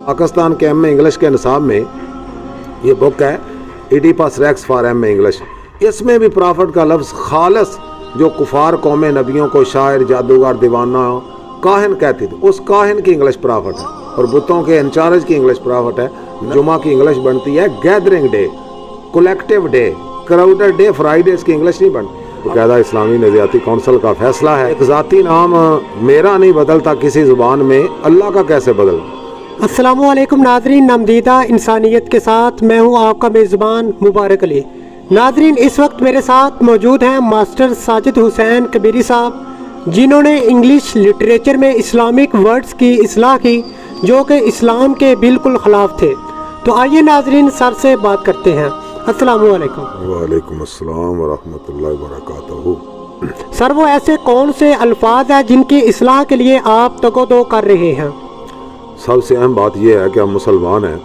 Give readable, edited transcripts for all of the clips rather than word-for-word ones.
पाकिस्तान के M A English के निसाब में ये बुक है Oedipus Rex for M A English. इसमें भी प्रॉफिट का लफ्ज़ खालस जो कुफार कौमें नबियों को शायर, जादूगर, दीवाना, काहिन कहती थी, उस काहिन की इंग्लिश प्रॉफिट है। और बुतों के इंचार्ज की इंग्लिश प्रॉफिट है। जुमा की इंग्लिश बनती है gathering day, collective day, crowded day, Fridays की इंग्लिश नहीं बनती। बाकायदा इस्लामी नज़रियाती कौंसिल का फैसला है, एक ज़ाती नाम मेरा नहीं बदलता किसी ज़ुबान में, अल्लाह का कैसे बदल। अस्सलामुअलैकुम नाज़रीन, नामदीदा इंसानियत के साथ मैं हूं आपका मेज़बान मुबारक अली। नाज़रीन, इस वक्त मेरे साथ मौजूद हैं मास्टर साजिद हुसैन कबीरी साहब, जिन्होंने इंग्लिश लिटरेचर में इस्लामिक वर्ड्स की इस्लाह की जो कि इस्लाम के बिल्कुल ख़िलाफ़ थे। तो आइए नाज़रीन सर से बात करते हैं। अस्सलामुअलैकुम। वालेकुम अस्सलाम व रहमतुल्लाहि व बरकातहू। सर, वो ऐसे कौन से अल्फाज हैं जिनकी इस्लाह के लिए आप तगोदो कर रहे हैं? सबसे अहम बात यह है कि हम मुसलमान हैं।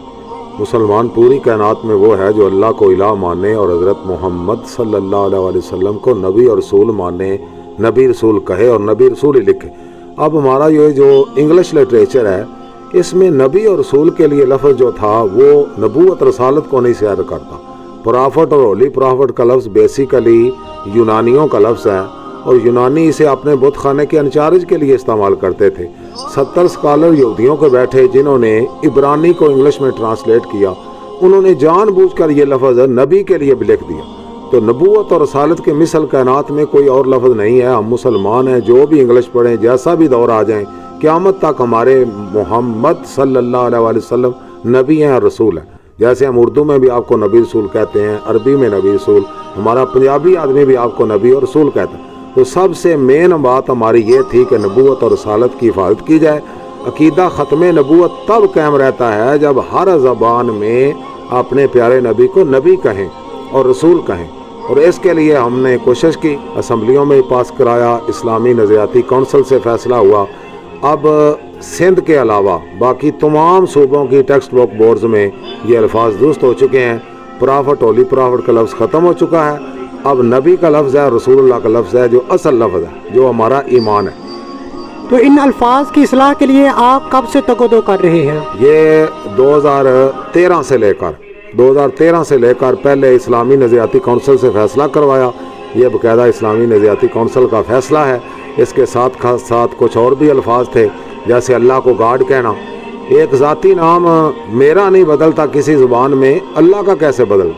मुसलमान पूरी कायनात में वो है जो अल्लाह को इलाह माने और हज़रत मोहम्मद सल्लल्लाहु अलैहि वसल्लम को नबी और रसूल माने, नबी रसूल कहे और नबी रसूल ही लिखे। अब हमारा ये जो इंग्लिश लिटरेचर है इसमें नबी और रसूल के लिए लफ्ज़ जो था वो नबूवत रसालत को नहीं सैर करता। प्रॉफिट और होली प्रॉफिट का लफ्ज़ बेसिकली यूनानियों का लफ्ज़ है और यूनानी इसे अपने बुत खाने के इंचार्ज के लिए इस्तेमाल करते थे। 70 स्कॉलर यहूदियों के बैठे जिन्होंने इब्रानी को इंग्लिश में ट्रांसलेट किया, उन्होंने जानबूझकर ये लफ्ज़ नबी के लिए भी लिख दिया। तो नबूवत और रसालत के मिसल कायनात में कोई और लफ्ज़ नहीं है। हम मुसलमान हैं, जो भी इंग्लिश पढ़ें, जैसा भी दौर आ जाए, क़यामत तक हमारे मोहम्मद सल्लल्लाहु अलैहि वसल्लम नबी हैं और रसूल हैं। जैसे हम उर्दू में भी आपको नबी रसूल कहते हैं, अरबी में नबी रसूल, हमारा पंजाबी आदमी भी आपको नबी और रसूल कहता है। तो सबसे मेन बात हमारी ये थी कि नबूवत और रसालत की हिफाजत की जाए। अकीदा ख़त्म नबूवत तब कायम रहता है जब हर ज़बान में अपने प्यारे नबी को नबी कहें और रसूल कहें। और इसके लिए हमने कोशिश की, असम्बलियों में पास कराया, इस्लामी नज़रियाती कौंसिल से फ़ैसला हुआ। अब सिंध के अलावा बाकी तमाम सूबों की टेक्स्ट बुक बोर्ड्स में ये अल्फाज दुरुस्त हो चुके हैं। प्रॉफिट, होली प्रॉफिट का लफ्ज़ ख़त्म हो चुका है। अब नबी का लफ्ज़ है, रसूलुल्लाह का लफ्ज़ है, जो असल लफ्ज़ है, जो हमारा ईमान है। तो इन अल्फाज की इस्लाह के लिए आप कब से तगोदो कर रहे हैं? ये 2013 से लेकर पहले इस्लामी नज़रियाती कौंसिल से फ़ैसला करवाया। ये बाकायदा इस्लामी नज़रियाती कौंसिल का फ़ैसला है। इसके साथ कुछ और भी अल्फाज थे, जैसे अल्लाह को गॉड कहना। एक ज़ाती नाम मेरा नहीं बदलता किसी ज़ुबान में, अल्लाह का कैसे बदल।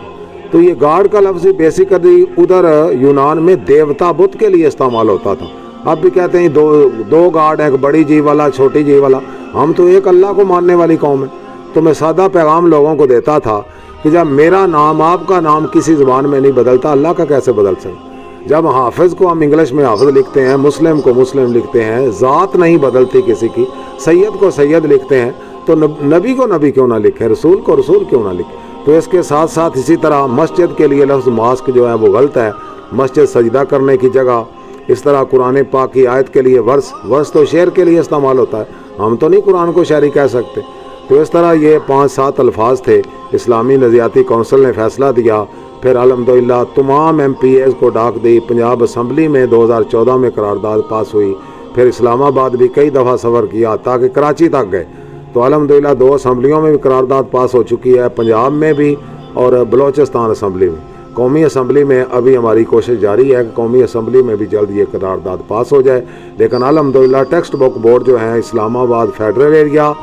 तो ये गॉड का लफ्ज़ बेसिकली उधर यूनान में देवता बुत के लिए इस्तेमाल होता था। अब भी कहते हैं दो गॉड है, एक बड़ी जी वाला, छोटी जी वाला। हम तो एक अल्लाह को मानने वाली कौम है। तो मैं सादा पैगाम लोगों को देता था कि जब मेरा नाम, आपका नाम किसी ज़ुबान में नहीं बदलता, अल्लाह का कैसे बदल सकता। जब हाफिज़ को हम इंग्लिश में हाफिज़ लिखते हैं, मुस्लिम को मुस्लिम लिखते हैं, ज़ात नहीं बदलती किसी की, सैयद को सैयद लिखते हैं, तो नबी को नबी क्यों ना लिखें, रसूल को रसूल क्यों ना लिखें। तो इसके साथ साथ इसी तरह मस्जिद के लिए लफ्ज़ मास्क जो है वो गलत है, मस्जिद सजदा करने की जगह। इस तरह कुरान पाक की आयत के लिए वर्स तो शेर के लिए इस्तेमाल होता है, हम तो नहीं कुरान को शायरी कह सकते। तो इस तरह ये 5-7 अल्फाज थे। इस्लामी नज़रियाती कौंसिल ने फ़ैसला दिया। फिर अल्हम्दुलिल्लाह तमाम MPAs को डाक दी। पंजाब असम्बली में 2014 में करारदाद पास हुई। फिर इस्लामाबाद भी कई दफ़ा सफ़र किया ताकि कराची तक गए। तो अल्हम्दुलिल्लाह 2 असम्बलियों में भी करारदाद पास हो चुकी है, पंजाब में भी और बलोचिस्तान असम्बली में। कौमी असम्बली में अभी हमारी कोशिश जारी है कि कौमी असम्बली में भी जल्द ये करारदाद पास हो जाए। लेकिन अल्हम्दुलिल्लाह टेक्स्ट बुक बोर्ड जो है, इस्लामाबाद फेडरल एरिया,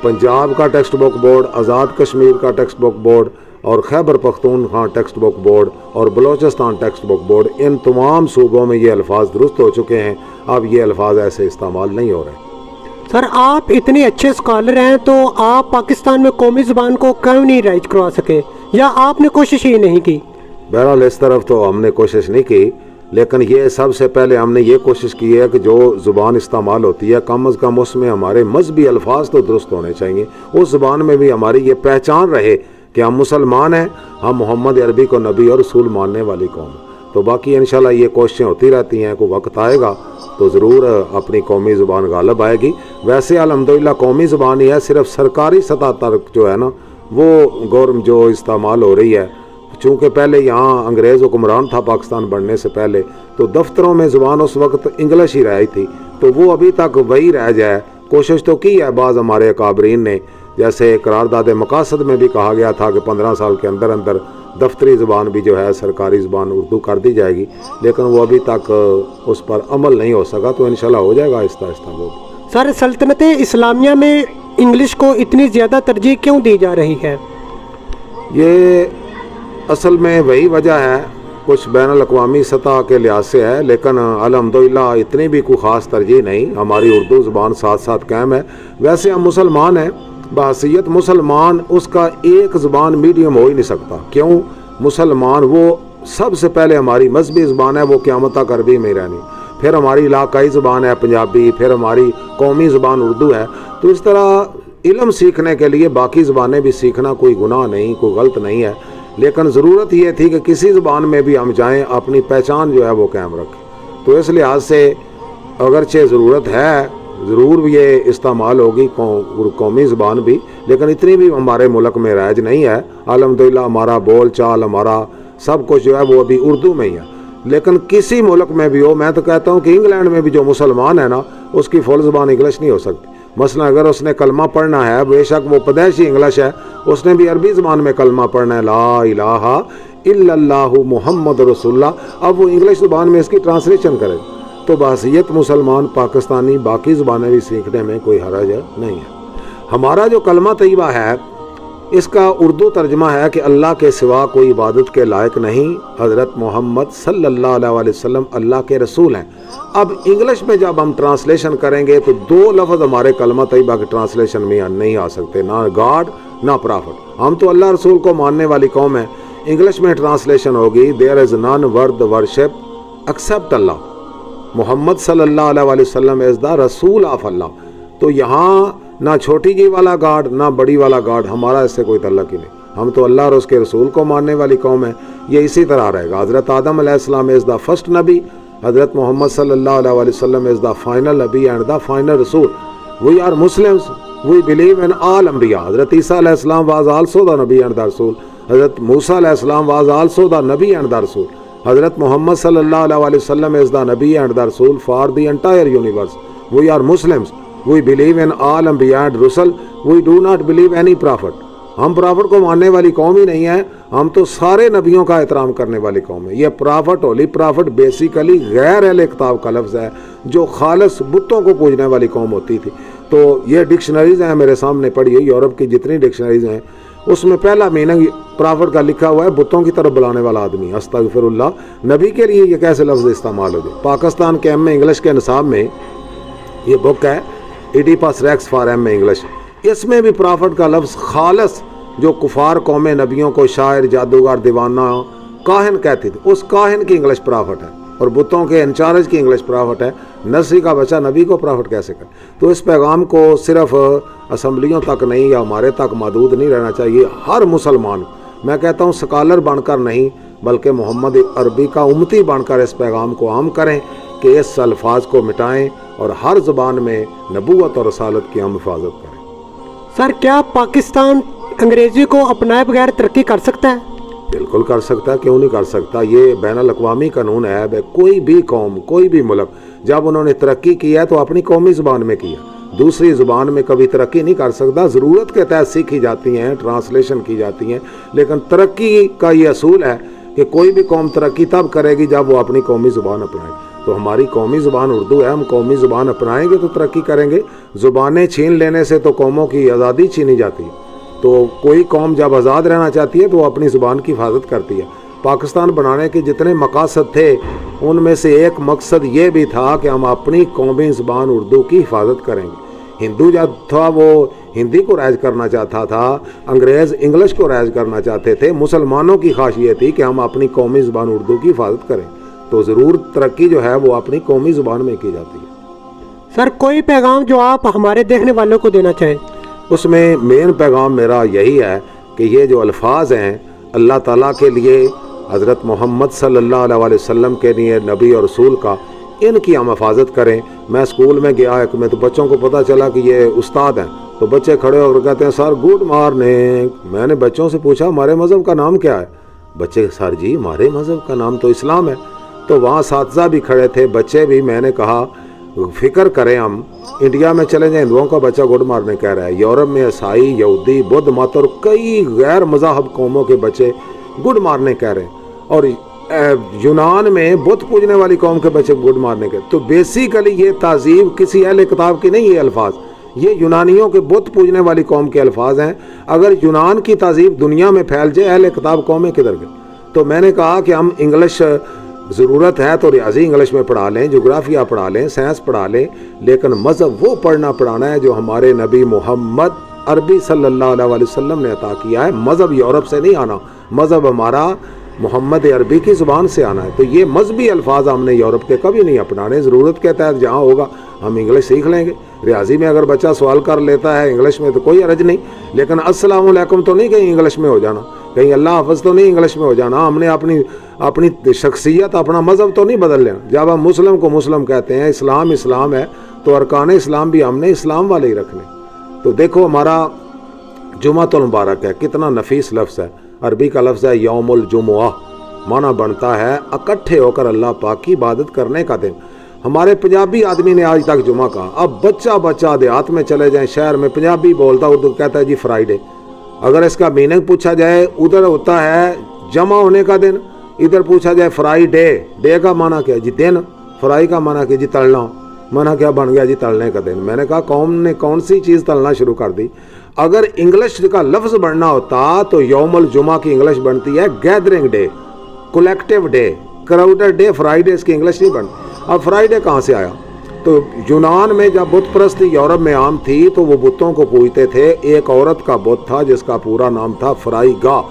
पंजाब का text book board, Azad Kashmir का टेक्स्ट बुक बोर्ड और Khyber Pakhtunkhwa text book board और बलोचिस्तान टेक्स्ट बुक बोर्ड, इन तमाम सूबों में ये अल्फाज दुरुस्त हो चुके हैं। अब ये अल्फाज ऐसे इस्तेमाल नहीं हो रहे। सर, आप इतने अच्छे स्कॉलर हैं तो आप पाकिस्तान में कौमी ज़ुबान को क्यों नहीं राइज करवा सके, या आपने कोशिश ही नहीं की? बहरहाल इस तरफ तो हमने कोशिश नहीं की, लेकिन ये सबसे पहले हमने ये कोशिश की है कि जो ज़ुबान इस्तेमाल होती है कम अज़ कम उसमें हमारे मजहबी अल्फाज तो दुरुस्त होने चाहिए। उस ज़ुबान में भी हमारी ये पहचान रहे कि हम मुसलमान हैं, हम मोहम्मद अरबी को नबी और रसूल मानने वाली कौम है। तो बाकी इंशाल्लाह ये कोशिशें होती रहती हैं। कोई वक्त आएगा तो ज़रूर अपनी कौमी ज़ुबान गालिब आएगी। वैसे अल्हम्दुलिल्लाह कौमी ज़ुबान ही है, सिर्फ सरकारी सतह तक जो है ना वो गौरम जो इस्तेमाल हो रही है। चूँकि पहले यहाँ अंग्रेज़ हुक्मरान था पाकिस्तान बनने से पहले, तो दफ्तरों में ज़ुबान उस वक्त इंग्लिश ही रही थी, तो वो अभी तक वही रह जाए। कोशिश तो की है बाज़ हमारे अकाबरीन ने جیسے قرارداد مقاصد میں بھی کہا گیا تھا کہ 15 سال کے اندر اندر دفتری زبان بھی جو ہے سرکاری زبان اردو کر دی جائے گی، لیکن وہ ابھی تک اس پر عمل نہیں ہو سکا، تو انشاءاللہ ہو جائے گا آہستہ آہستہ وہ۔ سر، سلطنت اسلامیہ میں انگلش کو اتنی زیادہ ترجیح کیوں دی جا رہی ہے؟ یہ اصل میں وہی وجہ ہے، کچھ بین الاقوامی سطح کے لحاظ سے ہے، لیکن الحمدللہ اتنی بھی کوئی خاص ترجیح نہیں، ہماری اردو زبان ساتھ ساتھ قائم ہے۔ ویسے ہم مسلمان ہیں، بحیثیت مسلمان اس کا ایک زبان میڈیم ہو ہی نہیں سکتا۔ کیوں؟ مسلمان وہ سب سے پہلے ہماری مذہبی زبان ہے، وہ قیامت تک عربی میں رہنی، پھر ہماری علاقائی زبان ہے پنجابی، پھر ہماری قومی زبان اردو ہے۔ تو اس طرح علم سیکھنے کے لیے باقی زبانیں بھی سیکھنا کوئی گناہ نہیں، کوئی غلط نہیں ہے، لیکن ضرورت یہ تھی کہ کسی زبان میں بھی ہم جائیں اپنی پہچان جو ہے وہ قائم رکھیں۔ تو اس لحاظ سے اگرچہ ضرورت ہے، ضرور یہ استعمال ہوگی قومی زبان بھی، لیکن اتنی بھی ہمارے ملک میں رائج نہیں ہے۔ الحمدللہ ہمارا بول چال، ہمارا سب کچھ جو ہے وہ ابھی اردو میں ہی ہے۔ لیکن کسی ملک میں بھی ہو، میں تو کہتا ہوں کہ انگلینڈ میں بھی جو مسلمان ہے نا، اس کی فل زبان انگلش نہیں ہو سکتی۔ مثلا اگر اس نے کلمہ پڑھنا ہے، بے شک وہ پیدائشی انگلش ہے، اس نے بھی عربی زبان میں کلمہ پڑھنا ہے، لا الہ الا اللہ محمد رسول اللہ، اب وہ انگلش زبان میں اس کی ٹرانسلیشن کرے۔ تو بحیثیت مسلمان پاکستانی باقی زبانیں بھی سیکھنے میں کوئی حرج نہیں ہے۔ ہمارا جو کلمہ طیبہ ہے، اس کا اردو ترجمہ ہے کہ اللہ کے سوا کوئی عبادت کے لائق نہیں، حضرت محمد صلی اللہ علیہ وسلم اللہ کے رسول ہیں۔ اب انگلش میں جب ہم ٹرانسلیشن کریں گے تو دو لفظ ہمارے کلمہ طیبہ کے ٹرانسلیشن میں نہیں آ سکتے، نہ گاڈ نہ پرافٹ۔ ہم تو اللہ رسول کو ماننے والی قوم ہے۔ انگلش میں ٹرانسلیشن ہوگی دیر از نان ورد ورشپ ایکسپٹ اللہ، محمد صلی اللہ علیہ وسلم از دا رسول آف اللہ۔ تو یہاں نہ چھوٹی جی والا گاڈ نہ بڑی والا گاڈ، ہمارا اس سے کوئی تعلق ہی نہیں، ہم تو اللہ اور اس کے رسول کو ماننے والی قوم ہے۔ یہ اسی طرح رہے گا۔ حضرت آدم علیہ السلام از دا فرسٹ نبی، حضرت محمد صلی اللہ علیہ وسلم از دا فائنل نبی اینڈ دا فائنل رسول۔ We are Muslims, we believe in all انبیاء۔ حضرت عیسیٰ علیہ السلام واز آلسو دا نبی اینڈ دا رسول، حضرت موسیٰ علیہ السلام واز آلسو دا نبی اینڈ دا رسول، حضرت محمد صلی اللہ علیہ وسلم is the Nabi and the Rasul for the entire universe. We are Muslims. We believe in all Anbiya and Rusul. We do not believe any prophet. ہم پرافٹ کو ماننے والی قوم ہی نہیں ہے، ہم تو سارے نبیوں کا احترام کرنے والی قوم ہے۔ یہ پرافٹ، ہولی پرافٹ بیسیکلی غیر اہل کتاب کا لفظ ہے، جو خالص بتوں کو پوجنے والی قوم ہوتی تھی۔ تو یہ ڈکشنریز ہیں میرے سامنے پڑھی ہے، یورپ کی جتنی ڈکشنریز ہیں اس میں پہلا میننگ پرافٹ کا لکھا ہوا ہے بتوں کی طرف بلانے والا آدمی، استغفر اللہ۔ نبی کے لیے یہ کیسے لفظ استعمال ہو جائے؟ پاکستان کے ایم اے انگلش کے نصاب میں یہ بک ہے Oedipus Rex for M A English, اس میں بھی پرافٹ کا لفظ خالص جو کفار قوم نبیوں کو شاعر، جادوگر، دیوانہ، کاہن کہتی تھی، اس کاہن کی انگلش پرافٹ ہے، اور بتوں کے انچارج کی انگلش پرافٹ ہے۔ نرسری کا بچہ نبی کو پرافٹ کیسے کرے؟ تو اس پیغام کو صرف اسمبلیوں تک نہیں یا ہمارے تک محدود نہیں رہنا چاہیے، ہر مسلمان، میں کہتا ہوں سکالر بن کر نہیں بلکہ محمد عربی کا امتی بن کر اس پیغام کو عام کریں کہ اس الفاظ کو مٹائیں اور ہر زبان میں نبوت اور رسالت کی ہم حفاظت کریں۔ سر، کیا پاکستان انگریزی کو اپنائے بغیر ترقی کر سکتا ہے؟ بالکل کر سکتا ہے، کیوں نہیں کر سکتا؟ یہ بین الاقوامی قانون ہے۔ کوئی بھی قوم، کوئی بھی ملک جب انہوں نے ترقی کی ہے تو اپنی قومی زبان میں کیا، دوسری زبان میں کبھی ترقی نہیں کر سکتا۔ ضرورت کے تحت سیکھی جاتی ہیں، ٹرانسلیشن کی جاتی ہیں، لیکن ترقی کا یہ اصول ہے کہ کوئی بھی قوم ترقی تب کرے گی جب وہ اپنی قومی زبان اپنائے گی۔ تو ہماری قومی زبان اردو ہے، ہم قومی زبان اپنائیں گے تو ترقی کریں گے۔ زبانیں چھین لینے سے تو قوموں کی آزادی چھینی جاتی ہے۔ تو کوئی قوم جب آزاد رہنا چاہتی ہے تو وہ اپنی زبان کی حفاظت کرتی ہے۔ پاکستان بنانے کے جتنے مقاصد تھے ان میں سے ایک مقصد یہ بھی تھا کہ ہم اپنی قومی زبان اردو کی حفاظت کریں گے۔ ہندو جب تھا وہ ہندی کو رائج کرنا چاہتا تھا، انگریز انگلش کو رائج کرنا چاہتے تھے، مسلمانوں کی خواہش یہ تھی کہ ہم اپنی قومی زبان اردو کی حفاظت کریں۔ تو ضرور ترقی جو ہے وہ اپنی قومی زبان میں کی جاتی ہے۔ سر، کوئی پیغام جو آپ ہمارے دیکھنے والوں کو دینا چاہیں؟ اس میں مین پیغام میرا یہی ہے کہ یہ جو الفاظ ہیں اللہ تعالیٰ کے لیے، حضرت محمد صلی اللہ علیہ وسلم کے لیے، نبی اور رسول کا، ان کی ہم حفاظت کریں۔ میں اسکول میں گیا ایک میں تو بچوں کو پتہ چلا کہ یہ استاد ہیں، تو بچے کھڑے ہو کر کہتے ہیں سر گڈ مارننگ۔ میں نے بچوں سے پوچھا ہمارے مذہب کا نام کیا ہے؟ بچے سر جی ہمارے مذہب کا نام تو اسلام ہے۔ تو وہاں اساتذہ بھی کھڑے تھے، بچے بھی۔ میں نے کہا फिक्र करें हम, इंडिया में चले जाएं, हिंदुओं का बच्चा गुड मारने कह रहा है, यूरोप में ईसाई, यहूदी, बुद्ध मत और कई गैर मज़हब कौमों के बच्चे गुड मारने कह रहे हैं, और यूनान में बुत पूजने वाली कौम के बच्चे गुड मारने के। तो बेसिकली ये तहजीब किसी अहले किताब की नहीं, ये अल्फाज ये यूनानियों के बुत पूजने वाली कौम के अल्फाज हैं। अगर यूनान की तहजीब दुनिया में फैल जाए, अहले किताब कौमें किधर गए? तो मैंने कहा कि हम इंग्लिश ज़रूरत है तो रियाजी इंग्लिश में पढ़ा लें, जोग्राफिया पढ़ा लें, साइंस पढ़ा लें, लेकिन मज़हब वो पढ़ना पढ़ाना है जो हमारे नबी मोहम्मद अरबी सल्लल्लाहु अलैहि वसल्लम ने अता किया है। मज़हब यूरोप से नहीं आना, मज़हब हमारा मोहम्मद अरबी की ज़ुबान से आना है। तो ये मजहबी अल्फाज हमने यूरोप के कभी नहीं अपनाने, ज़रूरत के तहत जहाँ होगा हम इंग्लिश सीख लेंगे। रियाजी में अगर बच्चा सवाल कर लेता है इंग्लिश में तो कोई हर्ज नहीं, लेकिन अस्सलाम वालेकुम तो नहीं कहीं इंग्लिश में हो जाना, कहीं अल्लाह हाफ़िज़ तो नहीं इंग्लिश में हो जाना। हमने अपनी शख्सियत, अपना मज़हब तो नहीं बदल लेना। जब हम मुस्लिम को मुस्लिम कहते हैं, इस्लाम इस्लाम है, तो अरकान इस्लाम भी हमने इस्लाम वाले ही रखने। तो देखो हमारा जुमातुल मुबारक है, कितना नफीस लफ्ज़ है, अरबी का लफ्ज़ है यौमुल जुमुआ, माना बनता है इकट्ठे होकर अल्लाह पाक की इबादत करने का दिन। हमारे पंजाबी आदमी ने आज तक जुमा कहा, अब बच्चा देहात में चले जाए, शहर में पंजाबी बोलता उर्दू कहता है जी फ्राइडे। अगर इसका मीनिंग पूछा जाए, उधर होता है जमा होने का दिन, इधर पूछा जाए फ्राइडे, डे का माना क्या जी दिन, फ्राई का माना क्या जी तलना, माना क्या बन गया जी तलने का दिन। मैंने कहा कौम ने कौन सी चीज़ तलना शुरू कर दी? अगर इंग्लिश का लफ्ज़ बनना होता तो यौमुल जुमा की इंग्लिश बनती है gathering day, collective day, crowded day, Friday इसकी इंग्लिश नहीं बनती। अब फ्राइडे कहाँ से आया? तो यूनान में जब बुत परस्ती यूरोप में आम थी तो वो बुतों को पूजते थे। एक औरत का बुत था जिसका पूरा नाम था फ्राइगा।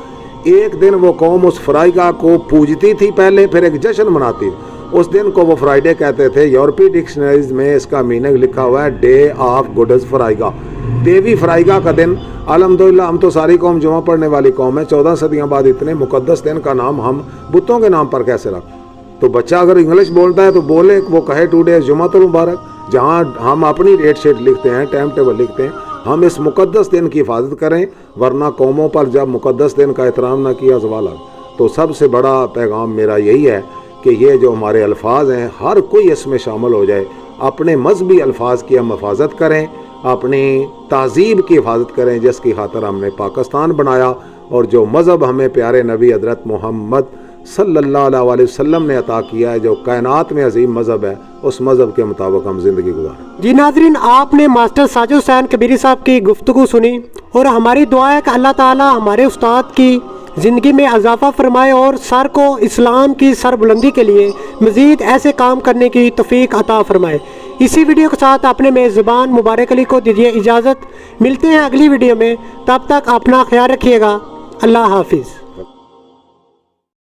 एक दिन वो कौम उस फ्राइगा को पूजती थी पहले, फिर एक जश्न मनाती। उस दिन को वो फ्राइडे कहते थे। यूरोपीय डिक्शनरीज में इसका मीनिंग लिखा हुआ है डे ऑफ गुड्स फ्राइगा, देवी फ्राइगा का दिन। अल्हम्दुलिल्लाह हम तो सारी कौम जुमा पढ़ने वाली कौम है, 14 सदियों बाद इतने मुकद्दस दिन का नाम हम बुतों के नाम पर कैसे रख? तो बच्चा अगर इंग्लिश बोलता है तो बोले, वो कहे टुडे जुमातुल मुबारक। जहाँ हम अपनी डेट शीट लिखते हैं, टाइम टेबल लिखते हैं, हम इस मुकद्दस दिन की हिफाजत करें, वरना कौमों पर जब मुकद्दस दिन का एहतराम ना किया ज़वाल आ। तो सबसे बड़ा पैगाम मेरा यही है कि ये जो हमारे अल्फाज हैं हर कोई इसमें शामिल हो जाए, अपने मजहबी अल्फाज की हम हिफाजत करें, अपनी तहजीब की हिफाजत करें जिसकी खातर हमने पाकिस्तान बनाया, और जो मज़हब हमें प्यारे नबी हज़रत मोहम्मद सल्लल्लाहु अलैहि वसल्लम ने अता किया है, जो कायनात में अजीम मज़हब है, उस मज़हब के मुताबिक हम ज़िंदगी गुजारें। जी नाज़रीन, आपने मास्टर साजिद हुसैन कबीरी साहब की गुफ्तगू सुनी, और हमारी दुआ है कि अल्लाह ताला हमारे उस्ताद की ज़िंदगी में इजाफ़ा फरमाए और सर को इस्लाम की सरबुलंदी के लिए मज़ीद ऐसे काम करने की तौफ़ीक अता फरमाए। इसी वीडियो के साथ अपने मेज़बान मुबारक अली को दीजिए इजाज़त। मिलते हैं अगली वीडियो में, तब तक अपना ख्याल रखिएगा। अल्लाह हाफिज़।